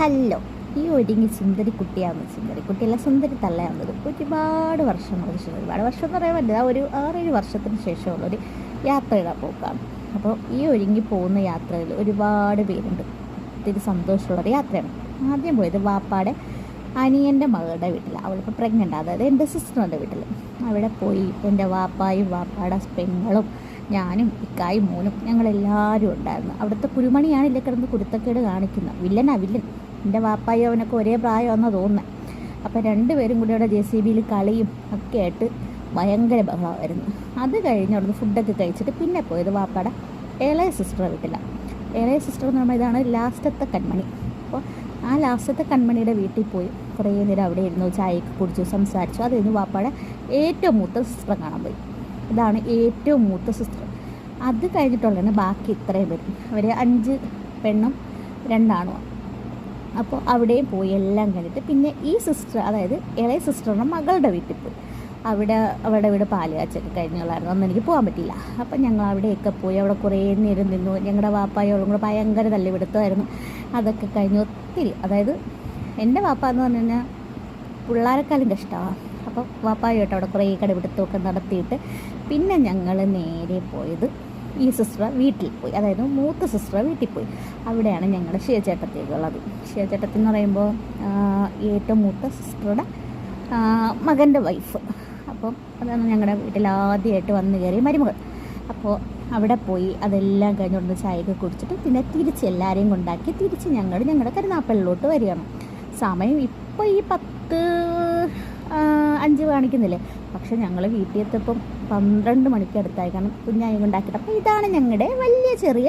Hello, ഈ ഒരുങ്ങി സുന്ദരിക്കുട്ടിയാവുന്നത്, സുന്ദരിക്കുട്ടിയല്ല സുന്ദരി തള്ളയാവുന്നത് ഒരുപാട് വർഷങ്ങൾക്ക് ശേഷം, ഒരുപാട് വർഷം എന്ന് പറയാൻ പറ്റില്ല, ഒരു 6-7 വർഷത്തിന് ശേഷമുള്ളൊരു യാത്രയുടെ പോക്കാണ്. അപ്പോൾ ഈ ഒരുങ്ങി പോകുന്ന യാത്രയിൽ ഒരുപാട് പേരുണ്ട്. ഒത്തിരി സന്തോഷമുള്ളൊരു യാത്രയാണ്. ആദ്യം പോയത് വാപ്പാടെ അനിയൻ്റെ മകളുടെ വീട്ടിൽ, അവളിപ്പോൾ പ്രഗ്നൻ്റ്, അതായത് എൻ്റെ സിസ്റ്ററിൻ്റെ വീട്ടിൽ. അവിടെ പോയി എൻ്റെ വാപ്പായും വാപ്പാടെ പെങ്ങളും ഞാനും ഇക്കായും മോനും ഞങ്ങളെല്ലാവരും ഉണ്ടായിരുന്നു. അവിടുത്തെ കുരുമണിയാണ് ഇല്ല കിടന്ന് കുരുത്തക്കേട് കാണിക്കുന്നത്. വില്ലൻ എൻ്റെ വാപ്പായും അവനൊക്കെ ഒരേ പ്രായമാണെന്നാണ് തോന്നുന്നത്. അപ്പോൾ രണ്ടുപേരും കൂടി അവിടെ JCBയിൽ കളിയും ഒക്കെ ആയിട്ട് ഭയങ്കര ബഹളമായിരുന്നു. അത് കഴിഞ്ഞ് അവിടുന്ന് ഫുഡൊക്കെ കഴിച്ചിട്ട് പിന്നെ പോയത് വാപ്പാടെ ഇളയ സിസ്റ്റർ വീട്ടിലാണ്. ഇളയ സിസ്റ്റർ എന്ന് പറയുമ്പോൾ ഇതാണ് ലാസ്റ്റത്തെ കൺമണി. അപ്പോൾ ആ ലാസ്റ്റത്തെ കൺമണിയുടെ വീട്ടിൽ പോയി കുറേ നേരം അവിടെ ഇരുന്നു, ചായയൊക്കെ കുടിച്ചു, സംസാരിച്ചു. അത് കഴിഞ്ഞ് വാപ്പാടെ ഏറ്റവും മൂത്ത സിസ്റ്റർ കാണാൻ പോയി. ഇതാണ് ഏറ്റവും മൂത്ത സിസ്റ്റർ. അത് കഴിഞ്ഞിട്ടുള്ളതാണ് ബാക്കി ഇത്രയും പേരും. അവർ 5 പെണ്ണും 2 ആണുമാണ്. അപ്പോൾ അവിടെയും പോയി എല്ലാം കഴിഞ്ഞിട്ട് പിന്നെ ഈ സിസ്റ്റർ, അതായത് ഇളയ സിസ്റ്ററിൻ്റെ മകളുടെ വീട്ടിൽ പോയി. അവരുടെ വീട് പാല് കാച്ചൊക്കെ കഴിഞ്ഞുള്ളായിരുന്നു. അന്ന് എനിക്ക് പോകാൻ പറ്റിയില്ല. അപ്പം ഞങ്ങൾ അവിടെയൊക്കെ പോയി അവിടെ കുറേ നേരം നിന്നു. ഞങ്ങളുടെ വാപ്പായോളും കൂടെ ഭയങ്കര തല്ലിപിടുത്തമായിരുന്നു. അതൊക്കെ കഴിഞ്ഞ് ഒത്തിരി, അതായത് എൻ്റെ വാപ്പ എന്ന് പറഞ്ഞു കഴിഞ്ഞാൽ പിള്ളേരെക്കാളും കഷ്ടമാണ്. അപ്പോൾ വാപ്പായിട്ട് അവിടെ കുറേ കടപിടുത്തമൊക്കെ നടത്തിയിട്ട് പിന്നെ ഞങ്ങൾ നേരെ പോയത് ഈ സിസ്റ്റർ വീട്ടിൽ പോയി, അതായത് മൂത്ത സിസ്റ്റർ വീട്ടിൽ പോയി. അവിടെയാണ് ഞങ്ങളുടെ ശിവചേട്ടത്തേക്കുള്ളത്. ശിവചേട്ടത്തി എന്ന് പറയുമ്പോൾ ഏറ്റവും മൂത്ത സിസ്റ്ററുടെ മകൻ്റെ വൈഫ്. അപ്പം അതാണ് ഞങ്ങളുടെ വീട്ടിൽ ആദ്യമായിട്ട് വന്നു കയറിയ മരുമകൾ. അപ്പോൾ അവിടെ പോയി അതെല്ലാം കഴിഞ്ഞുകൊണ്ട് ചായയൊക്കെ കുടിച്ചിട്ട് പിന്നെ തിരിച്ച് എല്ലാവരെയും കൊണ്ടാക്കി തിരിച്ച് ഞങ്ങളുടെ കരുനാപ്പള്ളിലോട്ട് വരികയാണ്. സമയം ഇപ്പോൾ ഈ 10:05 കാണിക്കുന്നില്ലേ, പക്ഷെ ഞങ്ങൾ വീട്ടിൽ എത്തിയപ്പം 12 മണിക്ക് അടുത്തായി. കാരണം കുഞ്ഞായി കൊണ്ടാക്കിയിട്ട്. അപ്പോൾ ഇതാണ് ഞങ്ങളുടെ വലിയ ചെറിയ